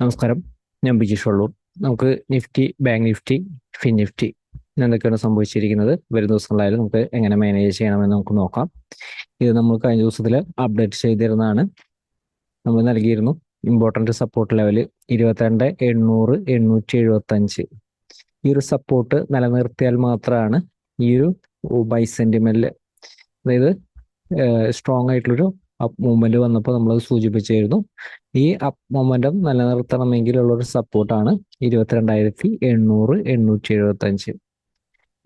നമസ്കാരം. ഞാൻ ബിജീഷ് വള്ളൂർ. നമുക്ക് Nifty, bank Nifty, fin Nifty എന്തൊക്കെയാണ് സംഭവിച്ചിരിക്കുന്നത്, വരും ദിവസങ്ങളായാലും നമുക്ക് എങ്ങനെ മാനേജ് ചെയ്യണമെന്ന് നമുക്ക് നോക്കാം. ഇത് നമ്മൾ കഴിഞ്ഞ ദിവസത്തിൽ അപ്ഡേറ്റ് ചെയ്തിരുന്നതാണ്. നമ്മൾ നൽകിയിരുന്നു ഇമ്പോർട്ടൻ്റ് സപ്പോർട്ട് ലെവൽ 22,800, 875. ഈ ഒരു സപ്പോർട്ട് നിലനിർത്തിയാൽ മാത്രമാണ് ഈ ഒരു ബൈ സെന്റിമെന്റിൽ, അതായത് സ്ട്രോങ് ആയിട്ടുള്ളൊരു അപ്പ് മൂവ്മെന്റ് വന്നപ്പോൾ നമ്മൾ സൂചിപ്പിച്ചിരുന്നു. ഈ അപ്പ് മൊമെന്റം നിലനിർത്തണമെങ്കിലുള്ള ഒരു സപ്പോർട്ടാണ് 22,800, 875.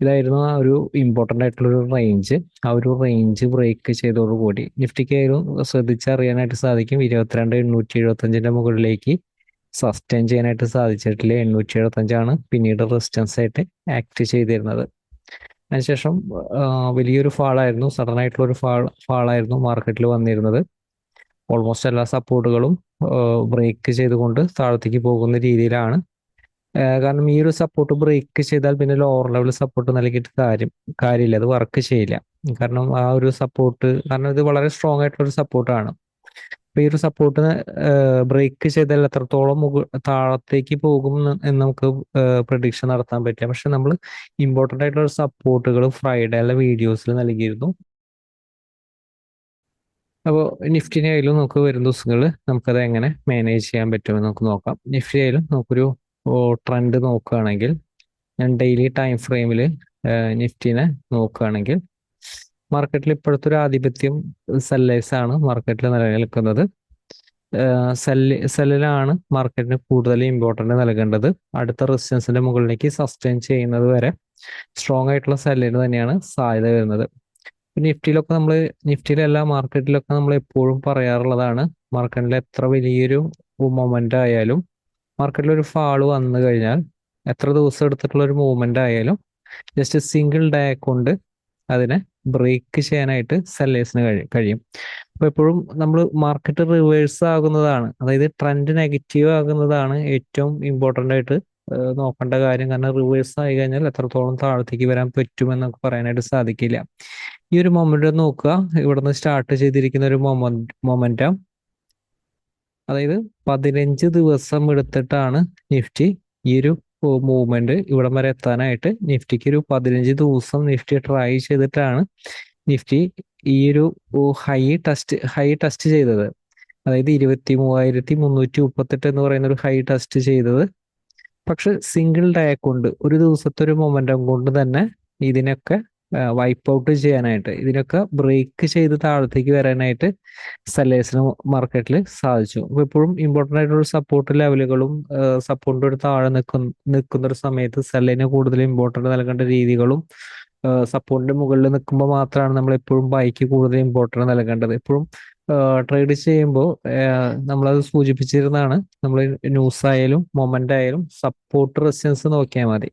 ഇതായിരുന്നു ആ ഒരു ഇമ്പോർട്ടൻ്റ് ആയിട്ടുള്ളൊരു റേഞ്ച്. ആ ഒരു റേഞ്ച് ബ്രേക്ക് ചെയ്തതോടുകൂടി നിഫ്റ്റിക്കായാലും ശ്രദ്ധിച്ചറിയാനായിട്ട് സാധിക്കും. 22,875 മുകളിലേക്ക് സസ്റ്റെയിൻ ചെയ്യാനായിട്ട് സാധിച്ചിട്ടില്ല. 875 പിന്നീട് റെസിസ്റ്റൻസ് ആയിട്ട് ആക്ട് ചെയ്തിരുന്നത്. അതിനുശേഷം വലിയൊരു ഫാളായിരുന്നു, സഡൻ ആയിട്ടുള്ള ഒരു ഫാളായിരുന്നു മാർക്കറ്റിൽ വന്നിരുന്നത്. ഓൾമോസ്റ്റ് എല്ലാ സപ്പോർട്ടുകളും ബ്രേക്ക് ചെയ്തുകൊണ്ട് താഴത്തേക്ക് പോകുന്ന രീതിയിലാണ്. കാരണം ഈ ഒരു സപ്പോർട്ട് ബ്രേക്ക് ചെയ്താൽ പിന്നെ ലോവർ ലെവൽ സപ്പോർട്ട് നൽകിയിട്ട് കാര്യമില്ല, അത് വർക്ക് ചെയ്യില്ല. കാരണം ആ ഒരു സപ്പോർട്ട്, കാരണം ഇത് വളരെ സ്ട്രോങ് ആയിട്ടുള്ള ഒരു സപ്പോർട്ടാണ്. അപ്പൊ ഈ ഒരു സപ്പോർട്ട് ബ്രേക്ക് ചെയ്താൽ എത്രത്തോളം താഴത്തേക്ക് പോകും എന്ന് നമുക്ക് പ്രഡിക്ഷൻ നടത്താൻ പറ്റില്ല. പക്ഷെ നമ്മൾ ഇമ്പോർട്ടൻ്റ് ആയിട്ടുള്ള സപ്പോർട്ടുകൾ ഫ്രൈഡേയിലെ വീഡിയോസിൽ നൽകിയിരുന്നു. അപ്പോൾ നിഫ്റ്റിനെ ആയാലും നമുക്ക് വരും ദിവസങ്ങളിൽ നമുക്കത് എങ്ങനെ മാനേജ് ചെയ്യാൻ പറ്റുമെന്ന് നമുക്ക് നോക്കാം. നിഫ്റ്റി ആയാലും നമുക്കൊരു ട്രെൻഡ് നോക്കുകയാണെങ്കിൽ, ഞാൻ ഡെയിലി ടൈം ഫ്രെയിമിൽ നിഫ്റ്റിനെ നോക്കുകയാണെങ്കിൽ, മാർക്കറ്റിൽ ഇപ്പോഴത്തെ ഒരു ആധിപത്യം സെല്ലേഴ്സ് ആണ് മാർക്കറ്റിൽ നിലനിൽക്കുന്നത്. സെല്ലിലാണ് മാർക്കറ്റിന് കൂടുതൽ ഇമ്പോർട്ടൻ്റ് നൽകേണ്ടത്. അടുത്ത റെസിസ്റ്റൻസിന്റെ മുകളിലേക്ക് സസ്റ്റെയിൻ ചെയ്യുന്നത് വരെ സ്ട്രോങ് ആയിട്ടുള്ള സെല്ലിന് തന്നെയാണ് സാധ്യത വരുന്നത്. നിഫ്റ്റിയിലല്ല, മാർക്കറ്റിലൊക്കെ നമ്മൾ എപ്പോഴും പറയാറുള്ളതാണ്, മാർക്കറ്റിൽ എത്ര വലിയൊരു മൊമെന്റ് ആയാലും, മാർക്കറ്റിൽ ഒരു ഫാള് വന്നു കഴിഞ്ഞാൽ, എത്ര ദിവസം എടുത്തിട്ടുള്ള ഒരു മൂവ്മെന്റ് ആയാലും, ജസ്റ്റ് സിംഗിൾ ഡേ കൊണ്ട് അതിനെ ബ്രേക്ക് ചെയ്യാനായിട്ട് സെല്ലേഴ്സിന് കഴിയും. അപ്പൊ എപ്പോഴും നമ്മൾ മാർക്കറ്റ് റിവേഴ്സ് ആകുന്നതാണ്, അതായത് ട്രെൻഡ് നെഗറ്റീവ് ആകുന്നതാണ് ഏറ്റവും ഇമ്പോർട്ടൻ്റ് ആയിട്ട് നോക്കേണ്ട കാര്യം. കാരണം റിവേഴ്സ് ആയി കഴിഞ്ഞാൽ എത്രത്തോളം താഴത്തേക്ക് വരാൻ പറ്റുമെന്നൊക്കെ പറയാനായിട്ട് സാധിക്കില്ല. ഈ ഒരു മൊമെന്റ് നോക്കുക, ഇവിടുന്ന് സ്റ്റാർട്ട് ചെയ്തിരിക്കുന്ന ഒരു മൊമെന്റം, അതായത് 15 ദിവസം എടുത്തിട്ടാണ് നിഫ്റ്റി ഈ ഒരു മൂവ്മെന്റ് ഇവിടം വരെ എത്താനായിട്ട്. നിഫ്റ്റിക്ക് ഒരു 15 ദിവസം നിഫ്റ്റി ട്രൈ ചെയ്തിട്ടാണ് നിഫ്റ്റി ഈ ഒരു ഹൈ ടെസ്റ്റ് ചെയ്തത്. അതായത് 23,338 എന്ന് പറയുന്ന ഒരു ഹൈ ടെസ്റ്റ് ചെയ്തത്. പക്ഷെ സിംഗിൾ ഡേ കൊണ്ട്, ഒരു ദിവസത്തെ ഒരു മൊമെന്റം കൊണ്ട് തന്നെ ഇതിനൊക്കെ വൈപ്പ് ഔട്ട് ചെയ്യാനായിട്ട്, ഇതിനൊക്കെ ബ്രേക്ക് ചെയ്ത് താഴത്തേക്ക് വരാനായിട്ട് സെല്ലേഴ്സിന് മാർക്കറ്റിൽ സാധിച്ചു. അപ്പൊ എപ്പോഴും ഇമ്പോർട്ടൻ്റ് ആയിട്ടുള്ള സപ്പോർട്ട് ലെവലുകളും സപ്പോർട്ടിന്റെ ഒരു താഴെ നിൽക്കുന്ന ഒരു സമയത്ത് സെല്ലിന് കൂടുതൽ ഇമ്പോർട്ടൻ്റ് നൽകേണ്ട രീതികളും, സപ്പോർട്ടിന്റെ മുകളിൽ നിൽക്കുമ്പോൾ മാത്രമാണ് നമ്മൾ എപ്പോഴും ബൈക്ക് കൂടുതൽ ഇമ്പോർട്ടൻ്റ് നൽകേണ്ടത്. എപ്പോഴും ട്രേഡ് ചെയ്യുമ്പോൾ നമ്മളത് സൂചിപ്പിച്ചിരുന്നതാണ്, നമ്മൾ ന്യൂസ് ആയാലും മൊമെന്റ് ആയാലും സപ്പോർട്ട് റെസിസ്റ്റൻസ് നോക്കിയാൽ മതി.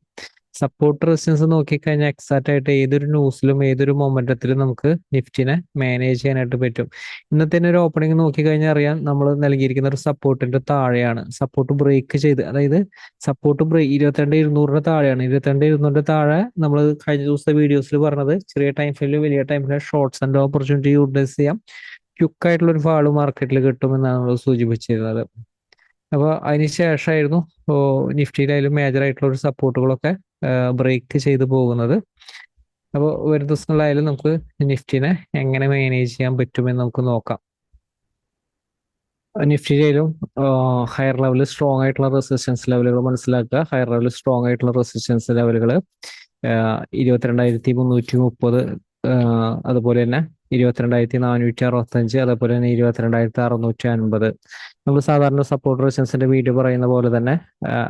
സപ്പോർട്ട് റെസിസ്റ്റൻസ് നോക്കിക്കഴിഞ്ഞാൽ എക്സാക്റ്റ് ആയിട്ട് ഏതൊരു ന്യൂസിലും ഏതൊരു മൊമെന്റത്തിലും നമുക്ക് നിഫ്റ്റിനെ മാനേജ് ചെയ്യാനായിട്ട് പറ്റും. ഇന്നത്തെ ഒരു ഓപ്പണിംഗ് നോക്കിക്കഴിഞ്ഞാൽ അറിയാം, നമ്മൾ നൽകിയിരിക്കുന്ന ഒരു സപ്പോർട്ടിന്റെ താഴെയാണ് സപ്പോർട്ട് ബ്രേക്ക് ചെയ്ത്, അതായത് സപ്പോർട്ട് 22,200 താഴെയാണ്. 22,200 താഴെ നമ്മൾ കഴിഞ്ഞ ദിവസത്തെ വീഡിയോസിൽ പറഞ്ഞത്, ചെറിയ ടൈം ഫ്രെയിമിൽ വലിയ time frame shorts and opportunity utilize ചെയ്യാം, ക്വിക്ക് ആയിട്ടുള്ള ഒരു ഫാള് മാർക്കറ്റിൽ കിട്ടുമെന്നാണ് നമ്മൾ സൂചിപ്പിച്ചിരുന്നത്. അപ്പോൾ അതിന് ശേഷമായിരുന്നു നിഫ്റ്റിയിലായാലും മേജർ ആയിട്ടുള്ള ഒരു സപ്പോർട്ടുകളൊക്കെ ബ്രേക്ക് ചെയ്ത് പോകുന്നത്. അപ്പോൾ ഒരു ദിവസങ്ങളിലായാലും നമുക്ക് നിഫ്റ്റിനെ എങ്ങനെ മാനേജ് ചെയ്യാൻ പറ്റുമെന്ന് നമുക്ക് നോക്കാം. നിഫ്റ്റിയിലും ഹയർ ലെവലിൽ സ്ട്രോങ് ആയിട്ടുള്ള റെസിസ്റ്റൻസ് ലെവലുകൾ മനസ്സിലാക്കുക. ഹയർ ലെവലിൽ സ്ട്രോങ് ആയിട്ടുള്ള റെസിസ്റ്റൻസ് ലെവലുകൾ 22,330, അതുപോലെ തന്നെ 22,465, അതേപോലെ തന്നെ 22,650. നമ്മൾ സാധാരണ സപ്പോർട്ട് റെസിസ്റ്റൻസിന്റെ വീഡിയോ പറയുന്ന പോലെ തന്നെ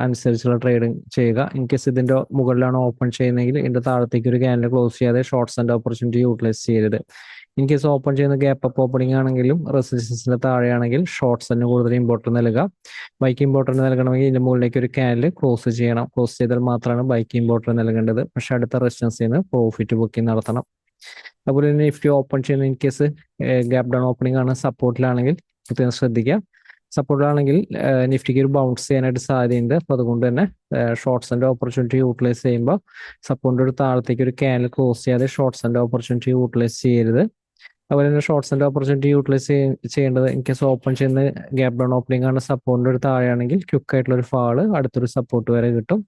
അനുസരിച്ചുള്ള ട്രേഡിംഗ് ചെയ്യുക. ഇൻ കേസ് ഇതിന്റെ മുകളിലാണ് ഓപ്പൺ ചെയ്യുന്നതെങ്കിൽ ഇതിന്റെ താഴത്തേക്ക് ഒരു ക്യാൻഡിൽ ക്ലോസ് ചെയ്യാതെ ഷോർട്ട്സ് ആൻഡ് ഓപ്പർച്യൂണിറ്റി യൂട്ടിലൈസ് ചെയ്യരുത്. ഇൻ കേസ് ഓപ്പൺ ചെയ്യുന്ന ഗ്യാപ്പ് അപ്പ് ഓപ്പണിംഗ് ആണെങ്കിലും റെസിസ്റ്റൻസിന്റെ താഴെയാണെങ്കിൽ ഷോർട്ട്സിന് കൂടുതൽ ഇമ്പോർട്ടൻസ് നൽകുക. ബൈക്ക് ഇമ്പോർട്ടൻസ് നൽകണമെങ്കിൽ ഇതിന്റെ മുകളിലേക്ക് ഒരു ക്യാൻഡിൽ ക്ലോസ് ചെയ്യണം. ക്ലോസ് ചെയ്താൽ മാത്രമാണ് ബൈക്ക് ഇമ്പോർട്ടൻസ് നൽകേണ്ടത്. പക്ഷെ അടുത്ത റെസിസ്റ്റൻസിൽ നിന്ന് പ്രോഫിറ്റ് ബുക്കിംഗ് നടത്തണം. അതുപോലെ തന്നെ നിഫ്റ്റി ഓപ്പൺ ചെയ്യുന്ന in case gap down opening ആണ്, സപ്പോർട്ടിലാണെങ്കിൽ പ്രത്യേകം ശ്രദ്ധിക്കുക. സപ്പോർട്ടിലാണെങ്കിൽ നിഫ്റ്റിക്ക് ഒരു ബൗൺസ് ചെയ്യാനായിട്ട് സാധ്യതയുണ്ട്. അപ്പൊ അതുകൊണ്ട് തന്നെ ഷോർട്ട്സ് ആൻഡ് ഓപ്പർച്യൂണിറ്റി യൂട്ടിലൈസ് ചെയ്യുമ്പോൾ സപ്പോർട്ടിന്റെ ഒരു താഴത്തേക്ക് ഒരു ക്യാൻഡിൽ ക്ലോസ് ചെയ്യാതെ ഷോർട്ട്സ് ആൻഡ് ഓപ്പർച്യൂണിറ്റി യൂട്ടിലൈസ് ചെയ്യരുത്. അതുപോലെ തന്നെ ഷോർട്ട്സ് ആൻഡ് ഓപ്പർച്യൂണിറ്റി യൂട്ടിലൈസ് ചെയ്യേണ്ടത് ഇൻ കേസ് ഓപ്പൺ ചെയ്യുന്ന ഗ്യാപ് ഡൗൺ ഓപ്പണിംഗ് ആണ് സപ്പോർട്ടിന്റെ ഒരു താഴെയാണെങ്കിൽ ക്വിക്ക് ആയിട്ടുള്ള ഒരു ഫാള് അടുത്തൊരു സപ്പോർട്ട് വരെ കിട്ടും.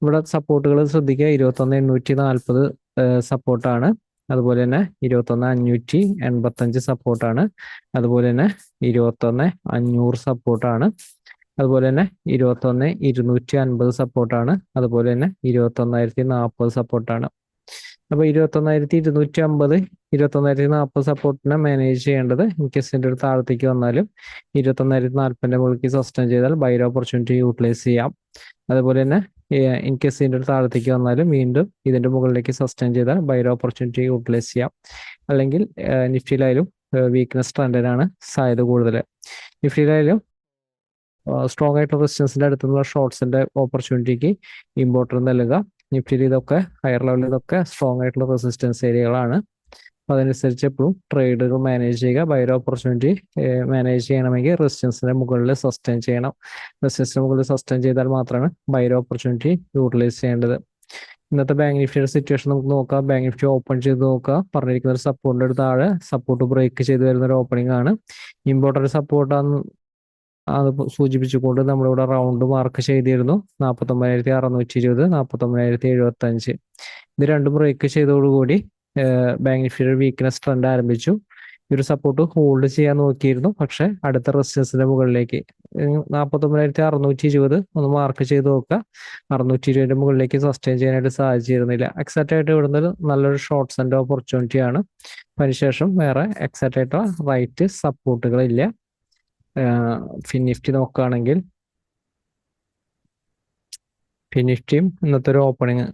ഇവിടെ സപ്പോർട്ടുകൾ ശ്രദ്ധിക്കുക, 21,840 സപ്പോർട്ടാണ്. അതുപോലെ തന്നെ 21,585 സപ്പോർട്ടാണ്. അതുപോലെ തന്നെ 21,500 സപ്പോർട്ടാണ്. അതുപോലെ തന്നെ 21,250 സപ്പോർട്ടാണ്. അതുപോലെ തന്നെ 21,040 സപ്പോർട്ടാണ്. അപ്പൊ 21,250, 21,040 സപ്പോർട്ടിനെ മാനേജ് ചെയ്യേണ്ടത് ഇൻ കേസ് ഇതിന്റെ ഒരു താഴത്തേക്ക് വന്നാലും 21,040 മുകളിലേക്ക് സസ്റ്റെയിൻ ചെയ്താൽ ബൈ ഓപ്പർച്യൂണിറ്റി യൂട്ടിലൈസ് ചെയ്യാം. അതുപോലെ തന്നെ ഇൻ കേസ് ഇതിന്റെ ഒരു താഴത്തേക്ക് വന്നാലും വീണ്ടും ഇതിന്റെ മുകളിലേക്ക് സസ്റ്റെയിൻ ചെയ്താൽ ബൈ ഓപ്പർച്യൂണിറ്റി യൂട്ടിലൈസ് ചെയ്യാം. അല്ലെങ്കിൽ നിഫ്റ്റിയിലായാലും വീക്ക്നെസ് ട്രെൻഡിനാണ് സാധ്യത കൂടുതൽ. നിഫ്റ്റിയിലായാലും സ്ട്രോങ് ആയിട്ടുള്ള റെസിസ്റ്റൻസിന്റെ അടുത്തുള്ള ഷോർട്ട്സിന്റെ ഓപ്പർച്യൂണിറ്റിക്ക് ഇമ്പോർട്ടൻസ് നൽകുക. നിഫ്റ്റിയിൽ ഇതൊക്കെ ഹയർ ലെവലിൽ ഇതൊക്കെ സ്ട്രോങ് ആയിട്ടുള്ള റെസിസ്റ്റൻസ് ഏരിയകളാണ്. അപ്പൊ അതനുസരിച്ച് എപ്പോഴും ട്രേഡുകൾ മാനേജ് ചെയ്യുക. ബൈ ഓപ്പർച്യൂണിറ്റി മാനേജ് ചെയ്യണമെങ്കിൽ റെസിസ്റ്റൻസിന്റെ മുകളിൽ സസ്റ്റെയിൻ ചെയ്യണം. റെസിസ്റ്റൻസിന് മുകളിൽ സസ്റ്റെയിൻ ചെയ്താൽ മാത്രമാണ് ബൈ ഓപ്പർച്യൂണിറ്റി യൂട്ടിലൈസ് ചെയ്യേണ്ടത്. ഇന്നത്തെ ബാങ്ക് നിഫ്റ്റിയുടെ സിറ്റുവേഷൻ നമുക്ക് നോക്കാം. ബാങ്ക് നിഫ്റ്റി ഓപ്പൺ ചെയ്ത് നോക്കുക. പറഞ്ഞിരിക്കുന്ന ഒരു സപ്പോർട്ടിന്റെ ഒരു താഴെ സപ്പോർട്ട് ബ്രേക്ക് ചെയ്ത് വരുന്ന ഒരു ഓപ്പണിംഗ് ആണ്. ഇമ്പോർട്ടന്റ് സപ്പോർട്ടാണ് അത് സൂചിപ്പിച്ചുകൊണ്ട് നമ്മളിവിടെ റൗണ്ട് മാർക്ക് ചെയ്തിരുന്നു. 49,620, 49,075. ഇത് രണ്ടും ബ്രേക്ക് ചെയ്തതോടുകൂടി ബാങ്ക് നിഫ്റ്റിയുടെ വീക്ക്നെസ് ട്രെൻഡ് ആരംഭിച്ചു. ഈ ഒരു സപ്പോർട്ട് ഹോൾഡ് ചെയ്യാൻ നോക്കിയിരുന്നു, പക്ഷെ അടുത്ത റെസിസ്റ്റൻസിന്റെ മുകളിലേക്ക് 49,620 ഒന്ന് മാർക്ക് ചെയ്ത് നോക്കുക. 620 മുകളിലേക്ക് സസ്റ്റെയിൻ ചെയ്യാനായിട്ട് സാധിച്ചിരുന്നില്ല. എക്സാക്റ്റ് ആയിട്ട് ഇവിടുന്ന് നല്ലൊരു ഷോർട്ട്സ് ആൻഡ് ഓപ്പർച്യൂണിറ്റി ആണ്. അതിനുശേഷം വേറെ എക്സാക്റ്റ് ആയിട്ടുള്ള റൈറ്റ് സപ്പോർട്ടുകളില്ല. ഫിൻ നിഫ്റ്റി നോക്കുകയാണെങ്കിൽ ഫിൻ നിഫ്റ്റിയും ഇന്നത്തെ ഒരു ഓപ്പണിങ്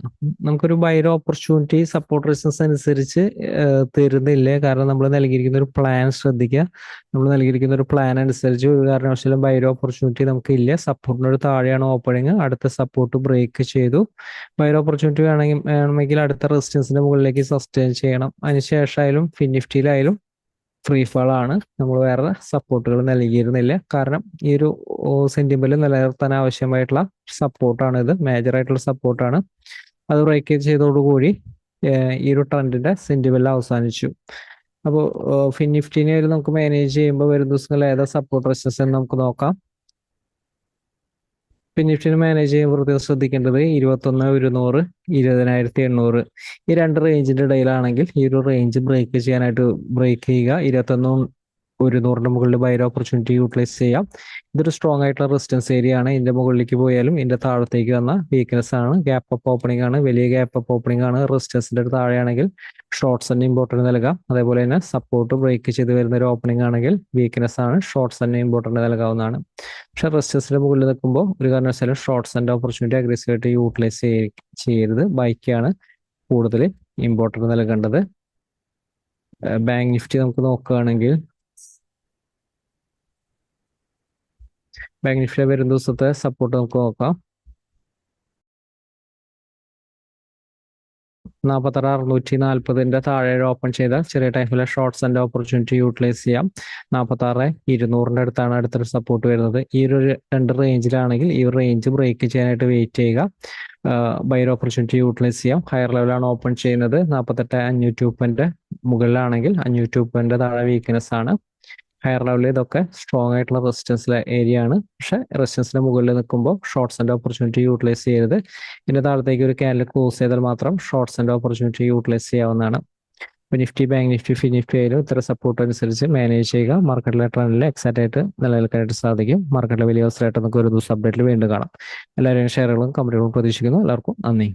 നമുക്കൊരു ബൈ ഓപ്പർച്യൂണിറ്റി സപ്പോർട്ട് റെസിസ്റ്റൻസ് അനുസരിച്ച് തരുന്നില്ല. കാരണം നമ്മൾ നൽകിയിരിക്കുന്ന ഒരു പ്ലാൻ ശ്രദ്ധിക്കുക. നമ്മൾ നൽകിയിരിക്കുന്ന ഒരു പ്ലാൻ അനുസരിച്ച് ഒരു കാരണവശാലും ബൈ ഓപ്പർച്യൂണിറ്റി നമുക്ക് ഇല്ല. സപ്പോർട്ടിനൊരു താഴെയാണ് ഓപ്പണിങ്. അടുത്ത സപ്പോർട്ട് ബ്രേക്ക് ചെയ്തു. ബൈ ഓപ്പർച്യൂണിറ്റി വേണമെങ്കിൽ അടുത്ത റെസിസ്റ്റൻസിന്റെ മുകളിലേക്ക് സസ്റ്റെയിൻ ചെയ്യണം. അതിനുശേഷമായാലും ഫിൻ നിഫ്റ്റിയിലായാലും ഫ്രീ ഫാൾ ആണ്. നമ്മൾ വേറെ സപ്പോർട്ടുകൾ നൽകിയിരുന്നില്ല. കാരണം ഈ ഒരു സെന്റിമെന്റ് നിലനിർത്താൻ ആവശ്യമായിട്ടുള്ള സപ്പോർട്ടാണ് ഇത്. മേജർ ആയിട്ടുള്ള സപ്പോർട്ടാണ്. അത് ബ്രേക്ക് ചെയ്തതോടുകൂടി ഈ ഒരു ട്രെൻഡിന്റെ സെന്റിമെന്റ് അവസാനിച്ചു. അപ്പോൾ ഫിൻ നിഫ്റ്റിനെ നമുക്ക് മാനേജ് ചെയ്യുമ്പോൾ വരും ദിവസങ്ങളിൽ ഏതാ സപ്പോർട്ട് റെസിസ്റ്റൻസ് എന്ന് നമുക്ക് നോക്കാം. ഫിൻ നിഫ്റ്റിനെ മാനേജ് ചെയ്യുമ്പോൾ പ്രത്യേകം ശ്രദ്ധിക്കേണ്ടത് 21,100, 20,800 ഈ രണ്ട് റേഞ്ചിന്റെ ഇടയിലാണെങ്കിൽ ഈ ഒരു റേഞ്ച് ബ്രേക്ക് ചെയ്യാനായിട്ട് ബ്രേക്ക് ചെയ്യുക. 21,100 മുകളിൽ ബൈ ഓപ്പർച്യൂണിറ്റി യൂട്ടിലൈസ് ചെയ്യാം. ഇതൊരു സ്ട്രോങ് ആയിട്ടുള്ള റെസിസ്റ്റൻസ് ഏരിയ ആണ്. ഇതിന്റെ മുകളിലേക്ക് പോയാലും ഇതിന്റെ താഴത്തേക്ക് വന്ന വീക്ക്നെസ് ആണ്. ഗ്യാപ്പ് അപ്പ് ഓപ്പണിംഗ് ആണ്, വലിയ ഗ്യാപ്പ് അപ്പ് ഓപ്പണിംഗ് ആണ്. റെസിസ്റ്റൻസിന്റെ താഴെയാണെങ്കിൽ ഷോർട്ട്സ് തന്നെ ഇമ്പോർട്ടൻറ്റ് നൽകാം. അതേപോലെ തന്നെ സപ്പോർട്ട് ബ്രേക്ക് ചെയ്ത് വരുന്ന ഒരു ഓപ്പണിംഗ് ആണെങ്കിൽ വീക്ക്നെസ് ആണ്, ഷോർട്ട്സ് തന്നെ ഇമ്പോർട്ടൻറ്റ് നൽകാവുന്നതാണ്. പക്ഷെ റെസിസ്റ്റൻസിന്റെ മുകളിൽ നിൽക്കുമ്പോൾ ഒരു കാരണവശാലും ഷോർട്ട്സ് ആൻഡ് ഓപ്പർച്യൂണിറ്റി അഗ്രസീവായിട്ട് യൂട്ടിലൈസ് ചെയ്യരുത്. ബൈക്കാണ് കൂടുതൽ ഇമ്പോർട്ടൻറ്റ് നൽകേണ്ടത്. ബാങ്ക് നിഫ്റ്റി നമുക്ക് നോക്കുകയാണെങ്കിൽ ബാങ്ക് നിഫ്റ്റിയിലെ വരും ദിവസത്തെ സപ്പോർട്ട് നമുക്ക് നോക്കാം. 46,640 താഴെ ഓപ്പൺ ചെയ്താൽ ചെറിയ ടൈമിലെ ഷോർട്ട്സ് ആൻഡ് ഓപ്പർച്യൂണിറ്റി യൂട്ടിലൈസ് ചെയ്യാം. 46,200 അടുത്താണ് അടുത്തൊരു സപ്പോർട്ട് വരുന്നത്. ഈ ഒരു രണ്ട് റേഞ്ചിലാണെങ്കിൽ ഈ ഒരു റേഞ്ച് ബ്രേക്ക് ചെയ്യാനായിട്ട് വെയിറ്റ് ചെയ്യുക. ബൈ ഓപ്പർച്യൂണിറ്റി യൂട്ടിലൈസ് ചെയ്യാം. ഹയർ ലെവലാണ് ഓപ്പൺ ചെയ്യുന്നത്. 48,500 മുകളിലാണെങ്കിൽ 500 താഴെ വീക്ക്നെസ് ആണ്. ഹയർ ലെവലിൽ ഇതൊക്കെ സ്ട്രോങ് ആയിട്ടുള്ള റെസിസ്റ്റൻസ് ഏരിയ ആണ്. പക്ഷെ റെസിസ്റ്റൻസിന്റെ മുകളിൽ നിൽക്കുമ്പോൾ ഷോർട്ട്സ് ആൻഡ് ഓപ്പർച്യൂണിറ്റി യൂട്ടിലൈസ് ചെയ്യരുത്. ഇതിന്റെ താഴത്തേക്ക് ഒരു ക്യാൻഡിൽ ക്ലോസ് ചെയ്താൽ മാത്രം ഷോർട്ട്സ് ആൻഡ് ഓപ്പർച്യൂണിറ്റി യൂട്ടിലൈസ് ചെയ്യാവുന്നതാണ്. Nifty, bank Nifty, fin Nifty ആയാലും ഇത്തരം സപ്പോർട്ട് അനുസരിച്ച് മാനേജ് ചെയ്യുക. മാർക്കറ്റിലെ ട്രെൻഡിൽ എക്സാക്റ്റ് ആയിട്ട് നിലനിൽക്കാനായിട്ട് സാധിക്കും. മാർക്കറ്റിലെ വലിയ അവസരമായിട്ട് നമുക്ക് ഒരു ദിവസം അപ്ഡേറ്റിൽ വീണ്ടും കാണാം. എല്ലാവരെയും ഷെയറുകളും കമ്പനികളും പ്രതീക്ഷിക്കുന്നു. എല്ലാവർക്കും നന്ദി.